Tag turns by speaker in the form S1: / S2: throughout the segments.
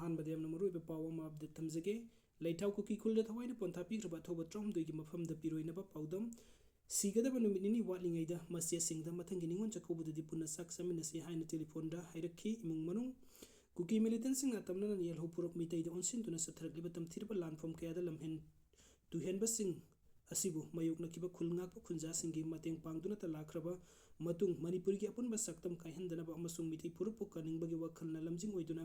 S1: अहानबदे यamna maruiba paw ama update thamjage leithau kuki khulda thawaina pontha pigraba thoba tromdoi gi mafamda piroinaba pawdam sigada numit nini watlingaida masya singda mathangi ningon chakobudadi punna sak saminase haina telephone da hairakhi imung manung kuki militant sing atamna yel hopurok mitai da onsin tuna satharak liba tamthirba lanfom kayada lamhen tuhenba sing asibu mayuk nakiba khulngak khunja singi mateng pangduna ta lakraba matung manipur gi apunba saktam kaihandanaba amasung mitai purupu kaningbagi wakhalna lamjing oiduna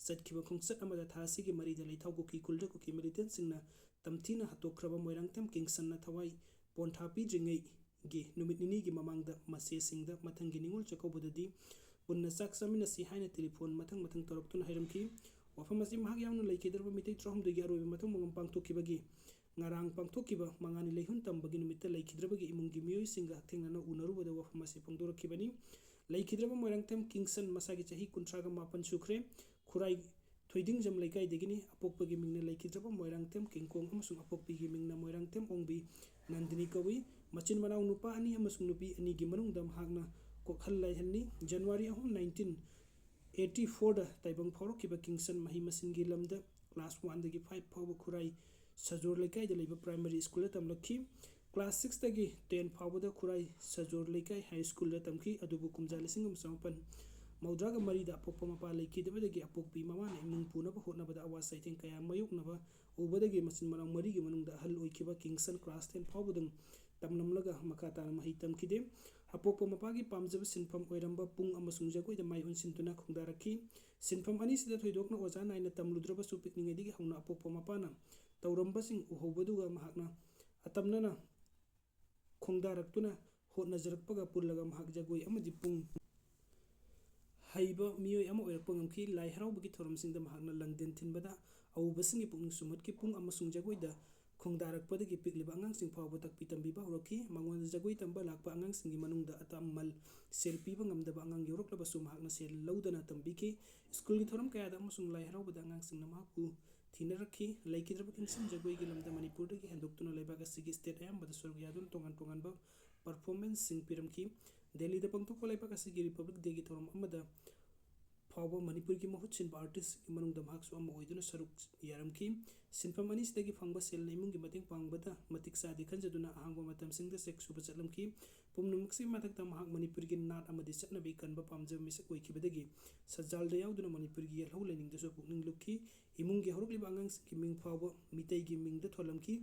S1: satkhiba khungsat amada thasi gi marida leithau kuki kulda kuki militant singna tamthina hatokraba moirangtem kingsan na thawai ponthapi dringai gi numit nini gi mamangda masye singda mathangi ningol chakobudadi punna sak saminasi haina telephone mathang mathang toroktuna hairamki wafam asi mahak yawna leikhidarba mitai trohum degi aroiba mathang mongam pangthokibagi ngarang pangthokiba mangani leihun tambagi numitta leikhidrabagi imungi miyoi singa thengnana unarubada wafam asi pangdorakibani leikidraba moirangtem kingsan masagi chahi kuntraga mapan sukre khurai thoiding jam leikai degini apokpagi mingna leikidraba moirangtem kingkong amasung apokpigi mingna moirangtem ongbi nandini kawi machin manau nupa ani amasung nupi ani gi manungda mahakna kokhal laihani January 1984 da taibang phaurokiba kingsan mahi masingi lamda class 1 dagi 5 phauba khurai sajor leikai da leiba primary school da tamlakhi class 6 dagi 10 phauba khurai sajor leikai high school da tamki adubu kumja lising amapan maudraga marida apokpa mapa leikidabadagi apokpi mamana imung punaba hotnabada awas saithing kaya mayoknaba ubadagi machin manau mari gi manungda ahal oikiba kingsan class 10 phawbudang tamnamlaga makatana mahi tamkide apokpa mapagi pamjaba sinfam oiramba pung amasung jagoida mai unsintuna khungdarakhi sinfam ani sida thoidokna oja naina tamludraba su pikningedigi hauna apokpa mapana tawrambasing uhobaduga mahakna atamnana khungdaraktuna hotnajarakpaga pullaga mahak jagoi amadi pung haiba miyoi ama oirakpa ngamki lai haraubagi thoramsingda mahakna langden thinbada aubasingi pukning sumatki pung amasung jagoida khongdarakpadagi pikliba angangsing phawba takpi tambiba huraki mangonda jagoi tamba lakpa angangsinggi manungda atamal selpiba ngamdaba angang yoroklaba su mahakna sel laudana tambiki school gi thoram kayada amasung lai haraubada angangsingna mahakku thinaraki laikidraba kingsan jagoi gi lamda manipur dagi hendoktuna leibaga sigi state ayambada sorg yadun tongan tonganba performance sing piramki Delhi da pangtokpa leibaga sigi republic day gi thoram amada phawba manipur gi mahut sinba artist gi manungda mahaksu ama oiduna saruk yaramki sinfam ani sidagi phangba sel naimungi mateng pangbada matik sadi khanjaduna ahangba matam singda sek suba chatlamki pumnumksi mathakta mahak manipur gi nat amadi chatnabi kanba pamjaba misak oikibadagi sajalda yauduna manipur gi yelhau lening daso pukning lukki imungi horokliba angang singki ming phawba mitai gi mingda tholamki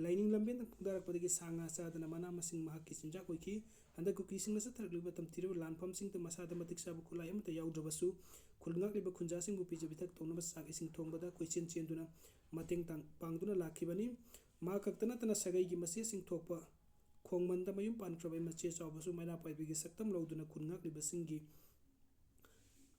S1: laining lamben darakpadagi sanga sadana mana masing mahak ki sinjak oiki handa kuki singna satharakliba tamtiriba lanfam singta masada matik sabu khulai amata yaudrabasu khulngakliba khunja singbu pijabithak tonaba sak ising thongbada koichen chenduna mateng tang pangduna lakhibani ma kaktana tana sagai gi mase sing thokpa khongmanda mayum pankrabai mache chawbasu maina paibigi saktam lauduna khulngakliba singgi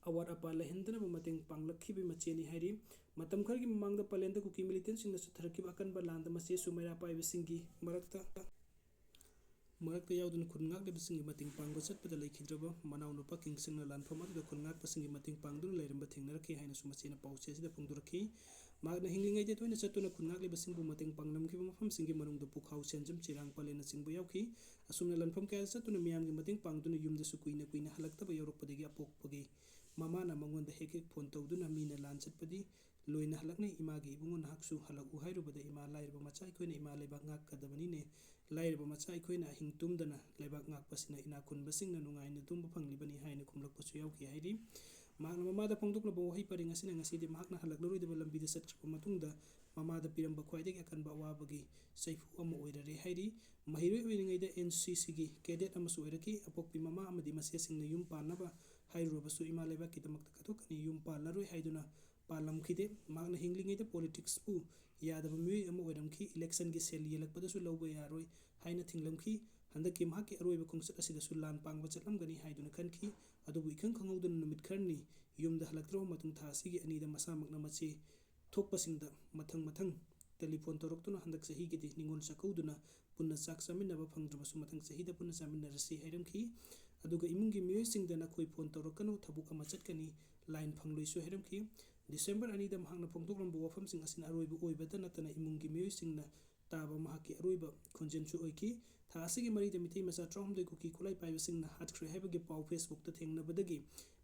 S1: awat apa lahendana mateng panglakhibi macheni hairi matam khargi mamangda palenda kuki militant singna satharakhiba akanba landa mache sumaira paibi singgi marakta yauduna khungakliba singi mating pangba chatpada leikhidraba manau nupa kingsingna lanfam aduda khungakpa singi mating pangduna leiramba thengnarakhi haina sumachena pauche sida phungdurakhi magna hinglingaide toina chatuna khungakliba singbu mating pangnamkhiba mafam singi manungda pukhau senjam chirang palena singbu yauki asumna lanfam kaya chatuna miyamgi mating pangduna yumda su kuina kuina halaktaba yaurokpadagi apokpagi mamana mangonda hek phone tawduna mina lan chatpadi loina halaknai imagi ibungon haksu halaku hairubada ima lairba macha ikoina ima leibak ngak kadabanine lairba macha ikoina hingtumdana leibak ngak pasina ina kunbasingna nungaina tumba phanglibani haina khumlakpasu yauki hairi magna mamada phongdoklaba wahi paring asina ngasidi mahakna halaklaroi lambida satkhriba matungda mamada piramba khwaidagi akanba awabagi saifu ama oirare hairi mahiroi oiringaida NCC gi cadet amasu oiraki apokpi mama amadi masesingna yum panaba hairubasu ima leibakki damakta kathokani yum pallaroi haiduna palamkhide magna hinglingaida politics pu yadaba miyoi ama oiramki election gi sel yelakpadasu lawba yaroi haina thinglamki handaki mahakki aroiba khungsat asidasu lan pangba chatlamgani haiduna khanki adubu ikhang khangauduna numit kharni yumda halaktraba matung tha asigi anida masamakna mache thokpasingda mathang telephone toroktuna handak sahigidi ningol chakauduna punna chak chaminaba phangdrabasu mathang sahida punna chaminarasi hairamki aduga imungi miyoi singdana khoi phone torokano thabuk ama chatkani line phangloisu hairamki December anida mahakna phongdokramba wafamsing asina aroiba oibada natana imungi miyoi singna taba mahakki aroiba khonjenchu oiki tha asigi marida mitai macha 300 kuki khulai paibasingna hatkre haibagi pau Facebook ta thengnabadagi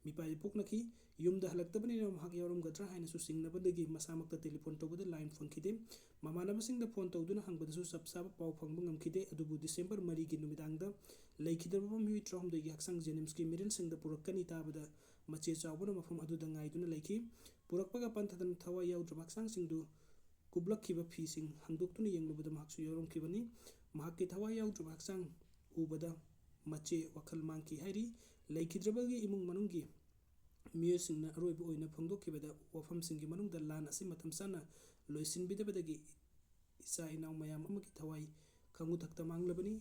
S1: ꯃꯤꯄꯥꯏ ꯄꯣꯛꯅꯈꯤ꯫ ꯌꯨꯝꯗ ꯍꯜꯂꯛꯇꯕꯅꯤꯅ ꯃꯍꯥꯛ ꯌꯥꯎꯔꯝꯒꯗ꯭ꯔꯥ ꯍꯥꯏꯅꯁꯨ ꯆꯤꯡꯅꯕꯗꯒꯤ ꯃꯁꯥꯃꯛꯇ telephone ꯇꯧꯕꯗ line ꯐꯪꯈꯤꯗꯦ꯫ ꯃꯃꯥꯟꯅꯕꯁꯤꯡꯗ phone ꯇꯧꯗꯨꯅ ꯍꯪꯕꯗꯁꯨ ꯆꯞ ꯆꯥꯕ ꯄꯥꯎ ꯐꯪꯕ ꯉꯝꯈꯤꯗꯦ꯫ ꯑꯗꯨꯕꯨ ꯗꯤꯁꯦꯝꯕꯔ 4ꯒꯤ ꯅꯨꯃꯤꯗꯥꯡꯗ ꯂꯩꯈꯤꯗ꯭ꯔꯕ ꯃꯤꯑꯣꯏ 12ꯒꯤ ꯍꯛꯆꯥꯡ ꯖꯦꯅꯤꯝꯁꯀꯤ ꯃꯤꯔꯤꯜꯁꯤꯡꯗ ꯄꯨꯔꯛꯀꯅꯤ ꯇꯥꯕꯗ ꯃꯆꯦ ꯆꯥꯎꯕꯅ ꯃꯐꯝ ꯑꯗꯨꯗ ꯉꯥꯏꯗꯨꯅ ꯂꯩꯈꯤ꯫ ꯄꯨꯔꯛꯄꯒ ꯄꯟꯊꯗꯅ ꯊꯋꯥꯏ ꯌꯥꯎꯗ꯭ꯔꯕ ꯍꯛꯆꯥꯡꯁꯤꯡꯗꯨ ꯀꯨꯞꯂꯛꯈꯤꯕ ꯐꯤꯁꯤꯡ ꯍꯥꯡꯗꯣꯛꯇꯨꯅ ꯌꯦꯡꯂꯨꯕꯗ ꯃꯍꯥꯛꯁꯨ ꯌꯥꯎꯔꯝꯈꯤꯕꯅꯤ꯫ ꯃꯍꯥꯛꯀꯤ ꯊꯋꯥꯏ ꯌꯥꯎꯗ꯭ꯔꯕ ꯍꯛꯆꯥꯡ ꯎꯕꯗ ꯃꯆꯦ ꯋꯥꯈꯜ ꯃꯥꯡꯈꯤ ꯍꯥꯏꯔꯤ꯫ ꯂꯩꯈꯤꯗ꯭ꯔꯕꯒꯤ ꯏꯃꯨꯡ ꯃꯅꯨꯡꯒꯤ ꯃꯤꯑꯣꯏꯁꯤꯡꯅ ꯑꯔꯣꯏꯕ ꯑꯣꯏꯅ ꯐꯣꯡꯗꯣꯛꯈꯤꯕꯗ ꯋꯥꯐꯝꯁꯤꯡꯒꯤ ꯃꯅꯨꯡꯗ ꯂꯥꯟ ꯑꯁꯤ ꯃꯇꯝ ꯆꯥꯅ ꯂꯣꯏꯁꯤꯟꯕꯤꯗꯕꯗꯒꯤ ꯏꯆꯥ ꯏꯅꯥꯎ ꯃꯌꯥꯝ ꯑꯃꯒꯤ ꯊꯋꯥꯏ ꯈꯥꯡꯉꯨꯊꯛꯇ ꯃꯥꯡꯂꯕꯅꯤ꯫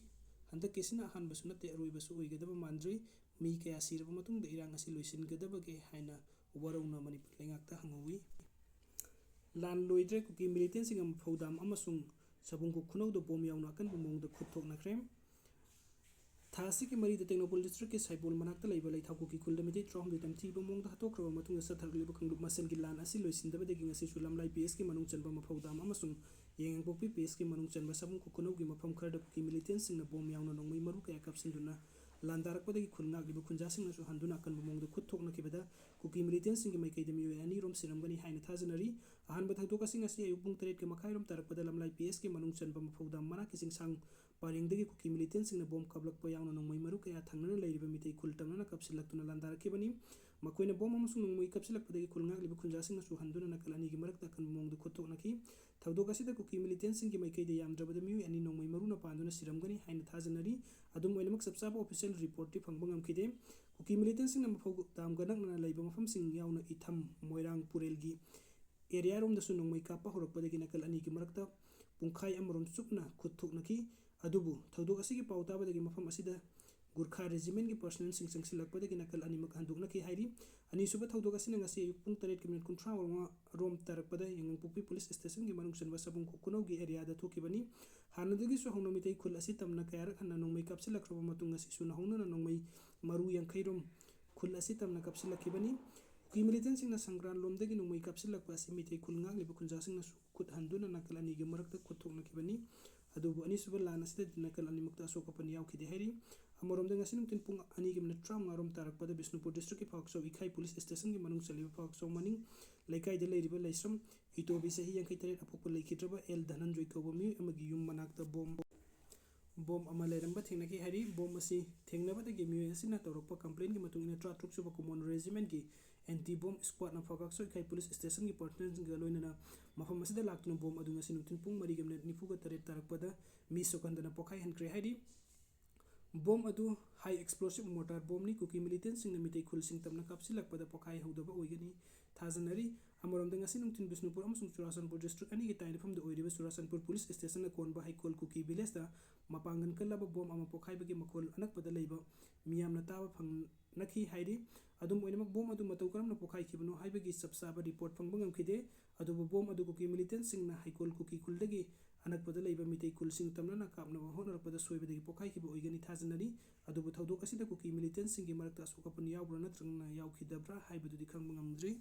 S1: ꯍꯟꯗꯛꯀꯤꯁꯤꯅ ꯑꯍꯥꯟꯕꯁꯨ ꯅꯠꯇꯦ, ꯑꯔꯣꯏꯕꯁꯨ ꯑꯣꯏꯒꯗꯕ ꯃꯥꯟꯗ꯭ꯔꯤ꯫ ꯃꯤ ꯀꯌꯥ ꯁꯤꯔꯕ ꯃꯇꯨꯡꯗ ꯏꯔꯥꯡ ꯑꯁꯤ ꯂꯣꯏꯁꯤꯟꯒꯗꯕꯒꯦ ꯍꯥꯏꯅ ꯋꯥꯔꯧꯅ ꯃꯅꯤꯄꯨꯔ ꯂꯩꯉꯥꯛꯇ ꯍꯪꯍꯧꯋꯤ꯫ ꯂꯥꯟ ꯂꯣꯏꯗ꯭ꯔꯦ, ꯀꯨꯀꯤ ꯃꯤꯂꯤꯇꯦꯟꯁꯤꯡꯅ ꯃꯐꯧꯗꯥꯝ ꯑꯃꯁꯨꯡ ꯁꯥꯕꯨꯡꯈꯣꯛ ꯈꯨꯅꯧꯗ ꯕꯣꯝ ꯌꯥꯎꯅ ꯑꯀꯟꯕ ꯃꯑꯣꯡꯗ ꯈꯨꯠ ꯊꯣꯛꯅꯈ꯭ꯔꯦ꯫ ꯊꯥ ꯑꯁꯤꯒꯤ 4ꯗ ꯇꯦꯡꯅꯧꯄꯜ ꯗꯤꯁꯇ꯭ꯔꯤꯛꯀꯤ ꯁꯥꯏꯕꯣꯜ ꯃꯅꯥꯛꯇ ꯂꯩꯕ ꯂꯩꯊꯥꯎ ꯀꯨꯀꯤ ꯈꯨꯜꯗ ꯃꯤꯇꯩ 12 ꯇꯝꯊꯤꯕ ꯃꯑꯣꯡꯗ ꯍꯥꯠꯇꯣꯛꯈ꯭ꯔꯕ ꯃꯇꯨꯡꯗ ꯆꯠꯊꯔꯛꯂꯤꯕ ꯀꯥꯡꯂꯨꯞ ꯃꯁꯦꯟꯒꯤ ꯂꯥꯟ ꯑꯁꯤ ꯂꯣꯏꯁꯤꯟꯗꯕꯗꯒꯤ ꯉꯁꯤꯁꯨ ꯂꯝꯂꯥꯏ ꯄꯤ.ꯑꯦꯁꯀꯤ ꯃꯅꯨꯡ ꯆꯟꯕ ꯃꯐꯧꯗꯥꯝ ꯑꯃꯁꯨꯡ ꯌꯥꯏꯉꯪꯄꯣꯛꯄꯤ ꯄꯤ.ꯑꯦꯁꯀꯤ ꯃꯅꯨꯡ ꯆꯟꯕ ꯁꯥꯕꯨꯡꯈꯣꯛ ꯈꯨꯅꯧꯒꯤ ꯃꯐꯝ ꯈꯔꯗ ꯀꯨꯀꯤ ꯃꯤꯂꯤꯇꯦꯟꯁꯤꯡꯅ ꯕꯣꯝ ꯌꯥꯎꯅ ꯅꯣꯡꯃꯩ ꯃꯔꯨ ꯀꯌꯥ ꯀꯥꯞꯁꯤꯟꯗꯨꯅ ꯂꯥꯟꯗꯥꯔꯛꯄꯗꯒꯤ ꯈꯨꯜ ꯉꯥꯛꯂꯤꯕ ꯈꯨꯟꯖꯥꯁꯤꯡꯅꯁꯨ ꯍꯟꯗꯨꯅ ꯑꯀꯟꯕ ꯃꯑꯣꯡꯗ ꯈꯨꯠ ꯊꯣꯛꯅꯈꯤꯕꯗ ꯀꯨꯀꯤ ꯃꯤꯂꯤꯇꯦꯟꯁꯤꯡꯒꯤ ꯃꯥꯏꯀꯩꯗ ꯃꯤꯑꯣꯏ 2 ꯁꯤꯔꯝꯒꯅꯤ ꯍꯥꯏꯅ ꯊꯥꯖꯅꯔꯤ꯫ ꯑꯍꯥꯟꯕ ꯊꯧꯗꯣꯛ ꯑꯁꯤ ꯉꯁꯤ ꯑꯌꯨꯛ ꯄꯨꯡ 9:30 ꯇꯥꯔꯛꯄꯗ ꯂꯝꯂꯥꯏ ꯄꯤ.ꯑꯦꯁꯀꯤ ꯃꯅꯨꯡ ꯆꯟꯕ ꯃꯐꯧꯗꯥꯝ ꯃꯅꯥꯛꯀꯤ ꯆꯤꯡꯁꯥꯡ ꯄꯔꯦꯡꯗꯒꯤ ꯀꯨꯀꯤ ꯃꯤꯂꯤꯇꯦꯟꯁꯤꯡꯅ ꯕꯣꯝ ꯀꯥꯞꯂꯛꯄ ꯌꯥꯎꯅ ꯅꯣꯡꯃꯩ ꯃꯔꯨ ꯀꯌꯥ ꯊꯪꯅꯅ ꯂꯩꯔꯤꯕ ꯃꯤꯇꯩ ꯈꯨꯜ ꯇꯝꯅꯅ ꯀꯥꯞꯁꯤꯜꯂꯛꯇꯨꯅ ꯂꯥꯟꯗꯥꯔꯛꯈꯤꯕꯅꯤ꯫ ꯃꯈꯣꯏꯅ ꯕꯣꯝ ꯑꯃꯁꯨꯡ ꯅꯣꯡꯃꯩ ꯀꯥꯞꯁꯤꯜꯂꯛꯄꯗꯒꯤ ꯈꯨꯜ ꯉꯥꯛꯂꯤꯕ ꯈꯨꯟꯖꯥꯁꯤꯡꯅꯁꯨ ꯍꯟꯗꯨꯅ ꯅꯥꯀꯜ ꯑꯅꯤꯒꯤ ꯃꯔꯛꯇ ꯑꯀꯟꯕ ꯃꯑꯣꯡꯗ ꯈꯨꯠ ꯊꯣꯛꯅꯈꯤ꯫ ꯊꯧꯗꯣꯛ ꯑꯁꯤꯗ ꯀꯨꯀꯤ ꯃꯤꯂꯤꯇꯦꯟꯁꯤꯡꯒꯤ ꯃꯥꯏꯀꯩꯗ ꯌꯥꯝꯗ꯭ꯔꯕꯗ ꯃꯤꯑꯣꯏ 2 ꯅꯣꯡꯃꯩ ꯃꯔꯨꯅ ꯄꯥꯟꯗꯨꯅ ꯁꯤꯔꯝꯒꯅꯤ ꯍꯥꯏꯅ ꯊꯥꯖꯅꯔꯤ꯫ ꯑꯗꯨꯝ ꯑꯣꯏꯅꯃꯛ ꯆꯞ ꯆꯥꯕ ꯑꯣꯐꯤꯁꯤꯌꯦꯜ ꯔꯤꯄꯣꯔꯠꯇꯤ ꯐꯪꯕ ꯉꯝꯈꯤꯗꯦ꯫ ꯀꯨꯀꯤ ꯃꯤꯂꯤꯇꯦꯟꯁꯤꯡꯅ ꯃꯐꯧꯗꯥꯝꯒ ꯅꯛꯅꯅ ꯂꯩꯕ ꯃꯐꯝꯁꯤꯡ ꯌꯥꯎꯅ ꯏꯊꯝ, ꯃꯣꯏꯔꯥꯡ ꯄꯨꯔꯦꯜꯒꯤ ꯑꯦꯔꯤꯌꯥꯔꯣꯝꯗꯁꯨ ꯅꯣꯡꯃꯩ ꯀꯥꯞꯄ ꯍꯧꯔꯛꯄꯗꯒꯤ ꯅꯥꯀꯜ ꯑꯅꯤꯒꯤ ꯃꯔꯛꯇ ꯄꯨꯡꯈꯥꯏ ꯑꯃꯔꯣꯝ ꯆꯨꯞꯅ ꯈꯨꯠ ꯊꯣꯛꯅꯈꯤ꯫ ꯑꯗꯨꯕꯨ ꯊꯧꯗꯣꯛ ꯑꯁꯤꯒꯤ ꯄꯥꯎ ꯇꯥꯕꯗꯒꯤ ꯃꯐꯝ ꯑꯁꯤꯗ ꯒꯨꯔꯈꯥ ꯔꯦꯖꯤꯃꯦꯟꯠꯒꯤ ꯄꯔꯁꯣꯅꯦꯜꯁꯤꯡ ꯆꯪꯁꯤꯜꯂꯛꯄꯗꯒꯤ ꯅꯥꯀꯜ ꯑꯅꯤꯃꯛ ꯍꯟꯗꯣꯛꯅꯈꯤ ꯍꯥꯏꯔꯤ꯫ ꯑꯅꯤꯁꯨꯕ ꯊꯧꯗꯣꯛ ꯑꯁꯤꯅ ꯉꯁꯤ ꯑꯌꯨꯛ ꯄꯨꯡ 8:35 ꯔꯣꯝ ꯇꯥꯔꯛꯄꯗ ꯌꯥꯏꯉꯪꯄꯣꯛꯄꯤ ꯄꯨꯂꯤꯁ ꯁ꯭ꯇꯦꯁꯟꯒꯤ ꯃꯅꯨꯡ ꯆꯟꯕ ꯁꯥꯕꯨꯡꯈꯣꯛ ꯈꯨꯅꯧꯒꯤ ꯑꯦꯔꯤꯌꯥꯗ ꯊꯣꯛꯈꯤꯕꯅꯤ꯫ ꯍꯥꯟꯅꯗꯒꯤꯁꯨ ꯍꯧꯅ ꯃꯤꯇꯩ ꯈꯨꯜ ꯑꯁꯤ ꯇꯝꯅ ꯀꯌꯥꯔꯛ ꯍꯟꯅ ꯅꯣꯡꯃꯩ ꯀꯥꯞꯁꯤꯜꯂꯛꯈ꯭ꯔꯕ ꯃꯇꯨꯡ ꯉꯁꯤꯁꯨ ꯅꯧꯍꯧꯅꯅ ꯅꯣꯡꯃꯩ ꯃꯔꯨ 50 ꯔꯣꯝ ꯈꯨꯜ ꯑꯁꯤ ꯇꯝꯅ ꯀꯥꯞꯁꯤꯜꯂꯛꯈꯤꯕꯅꯤ꯫ ꯀꯨꯀꯤ ꯃꯤꯂꯤꯇꯦꯟꯁꯤꯡꯅ ꯁꯪꯒ꯭ꯔꯥꯟꯂꯣꯝꯗꯒꯤ ꯅꯣꯡꯃꯩ ꯀꯥꯞꯁꯤꯜꯂꯛꯄ ꯑꯁꯤ ꯃꯤꯇꯩ ꯈꯨꯜ ꯉꯥꯛꯂꯤꯕ ꯈꯨꯟꯖꯥꯁꯤꯡꯅꯁꯨ ꯈꯨꯠ ꯍꯟꯗꯨꯅ ꯅꯥꯀꯜ ꯑꯅꯤꯒꯤ ꯃꯔꯛꯇ ꯈꯨꯠ ꯊꯣꯛꯅꯈꯤꯕꯅꯤ꯫ ꯑꯗꯨꯕꯨ ꯑꯅꯤꯁꯨꯕ ꯂꯥꯟ ꯑꯁꯤꯗꯗꯤ ꯅꯥꯀꯜ ꯑꯅꯤꯃꯛꯇ ꯑꯁꯣꯛ ꯑꯄꯟ ꯌꯥꯎꯈꯤꯗꯦ ꯍꯥꯏꯔꯤ꯫ ꯑꯃꯔꯣꯝꯗ ꯉꯁꯤ ꯅꯨꯡꯊꯤꯜ ꯄꯨꯡ 2:35 ꯔꯣꯝ ꯇꯥꯔꯛꯄꯗ ꯕꯤꯁꯅꯨꯄꯨꯔ ꯗꯤꯁꯇ꯭ꯔꯤꯛꯀꯤ ꯐꯥꯎꯁꯧ ꯏꯈꯥꯏ ꯄꯨꯂꯤꯁ ꯁ꯭ꯇꯦꯁꯟꯒꯤ ꯃꯅꯨꯡ ꯆꯜꯂꯤꯕ ꯐꯥꯎꯁꯧ ꯃꯅꯤꯡ ꯂꯩꯀꯥꯏꯗ ꯂꯩꯔꯤꯕ ꯂꯩꯁ꯭ꯔꯝ ꯏꯇꯣꯕꯤ ꯆꯍꯤ 58 ꯑꯄꯣꯛꯄ ꯂꯩꯈꯤꯗ꯭ꯔꯕ ꯑꯦꯜ ꯙꯅꯟꯖꯣꯏ ꯀꯧꯕ ꯃꯤꯑꯣꯏ ꯑꯃꯒꯤ ꯌꯨꯝ ꯃꯅꯥꯛꯇ ꯕꯣꯝ ꯑꯃ ꯂꯩꯔꯝꯕ ꯊꯦꯡꯅꯈꯤ ꯍꯥꯏꯔꯤ꯫ ꯕꯣꯝ ꯑꯁꯤ ꯊꯦꯡꯅꯕꯗꯒꯤ ꯃꯤꯑꯣꯏ ꯑꯁꯤꯅ ꯇꯧꯔꯛꯄ ꯀꯝꯄ꯭ꯂꯦꯟꯒꯤ ꯃꯇꯨꯡꯏꯟꯅ 33 ꯁꯨꯕ ꯀꯨꯃꯣꯟ ꯔꯦꯖꯤꯃꯦꯟꯠꯒꯤ ꯑꯦꯟꯇꯤ ꯕꯣꯝ ꯁ꯭ꯀ꯭ꯋꯥꯗꯅ ꯐꯥꯎꯀꯥꯛꯆꯧ ꯏꯈꯥꯏ ꯄꯨꯂꯤꯁ ꯁ꯭ꯇꯦꯁꯟꯒꯤ ꯄꯔꯁꯣꯅꯦꯜꯁꯤꯡꯒ ꯂꯣꯏꯅꯅ ꯃꯐꯝ ꯑꯁꯤꯗ ꯂꯥꯛꯇꯨꯅ ꯕꯣꯝ ꯑꯗꯨ ꯉꯁꯤ ꯅꯨꯡꯊꯤꯜ ꯄꯨꯡ 4:48 ꯇꯥꯔꯛꯄꯗ ꯃꯤ ꯁꯣꯛꯍꯟꯗꯅ ꯄꯣꯈꯥꯏꯍꯟꯈ꯭ꯔꯦ ꯍꯥꯏꯔꯤ꯫ ꯕꯣꯝ ꯑꯗꯨ ꯍꯥꯏ ꯑꯦꯛꯁꯄ꯭ꯂꯣꯁꯤꯚ ꯃꯣꯔꯇꯥꯔ ꯕꯣꯝꯅꯤ꯫ ꯀꯨꯀꯤ ꯃꯤꯂꯤꯇꯦꯟꯁꯤꯡꯅ ꯃꯤꯇꯩ ꯈꯨꯜꯁꯤꯡ ꯇꯝꯅ ꯀꯥꯞꯁꯤꯜꯂꯛꯄꯗ ꯄꯣꯈꯥꯏꯍꯧꯗꯕ ꯑꯣꯏꯒꯅꯤ ꯊꯥꯖꯅꯔꯤ꯫ ꯑꯃꯔꯣꯝꯗ ꯉꯁꯤ ꯅꯨꯡꯊꯤꯜ ꯕꯤꯁꯅꯨꯄꯨꯔ ꯑꯃꯁꯨꯡ ꯆꯨꯔꯥꯆꯥꯟꯄꯨꯔ ꯗꯤꯁꯇ꯭ꯔꯤꯛ ꯑꯅꯤꯒꯤ ꯇꯥꯏꯅꯐꯝꯗ ꯑꯣꯏꯔꯤꯕ ꯆꯨꯔꯥꯆꯥꯟꯄꯨꯔ ꯄꯨꯂꯤꯁ ꯁ꯭ꯇꯦꯁꯟꯅ ꯀꯣꯟꯕ ꯍꯩꯀꯣꯜ ꯀꯨꯀꯤ ꯚꯤꯂꯦꯖꯗ ꯃꯄꯥꯡꯒꯜ ꯀꯜꯂꯕ ꯕꯣꯝ ꯑꯃ ꯄꯣꯈꯥꯏꯕꯒꯤ ꯃꯈꯣꯜ ꯑꯅꯛꯄꯗ ꯂꯩꯕ ꯃꯤꯌꯥꯝꯅ ꯇꯥꯕ ꯐꯪꯅꯈꯤ ꯍꯥꯏꯔꯤ꯫ ꯑꯗꯨꯝ ꯑꯣꯏꯅꯃꯛ ꯕꯣꯝ ꯑꯗꯨ ꯃꯇꯧ ꯀꯔꯝꯅ ꯄꯣꯈꯥꯏꯈꯤꯕꯅꯣ ꯍꯥꯏꯕꯒꯤ ꯆꯞ ꯆꯥꯕ ꯔꯤꯄꯣꯔꯠ ꯐꯪꯕ ꯉꯝꯈꯤꯗꯦ꯫ ꯑꯗꯨꯕꯨ ꯕꯣꯝ ꯑꯗꯨ ꯀꯨꯀꯤ ꯃꯤꯂꯤꯇꯦꯟꯁꯤꯡꯅ ꯍꯩꯀꯣꯜ ꯀꯨꯀꯤ ꯈꯨꯜꯗꯒꯤ ꯑꯅꯛꯄꯗ ꯂꯩꯕ ꯃꯤꯇꯩ ꯈꯨꯜꯁꯤꯡ ꯇꯝꯅꯅ ꯀꯥꯞꯅꯕ ꯍꯣꯠꯅꯔꯛꯄꯗ ꯁꯣꯏꯕꯗꯒꯤ ꯄꯣꯈꯥꯏꯈꯤꯕ ꯑꯣꯏꯒꯅꯤ ꯊꯥꯖꯅꯔꯤ꯫ ꯑꯗꯨꯕꯨ ꯊꯧꯗꯣꯛ ꯑꯁꯤꯗ ꯀꯨꯀꯤ ꯃꯤꯂꯤꯇꯦꯟꯁꯤꯡꯒꯤ ꯃꯔꯛꯇ ꯑꯁꯣꯛ ꯑꯄꯟ ꯌꯥꯎꯕ꯭ꯔꯥ ꯅꯠꯇ꯭ꯔꯒꯅ ꯌꯥꯎꯈꯤꯗꯕ꯭ꯔꯥ ꯍꯥꯏꯕꯗꯨꯗꯤ ꯈꯪꯕ ꯉꯝꯗ꯭ꯔꯤ꯫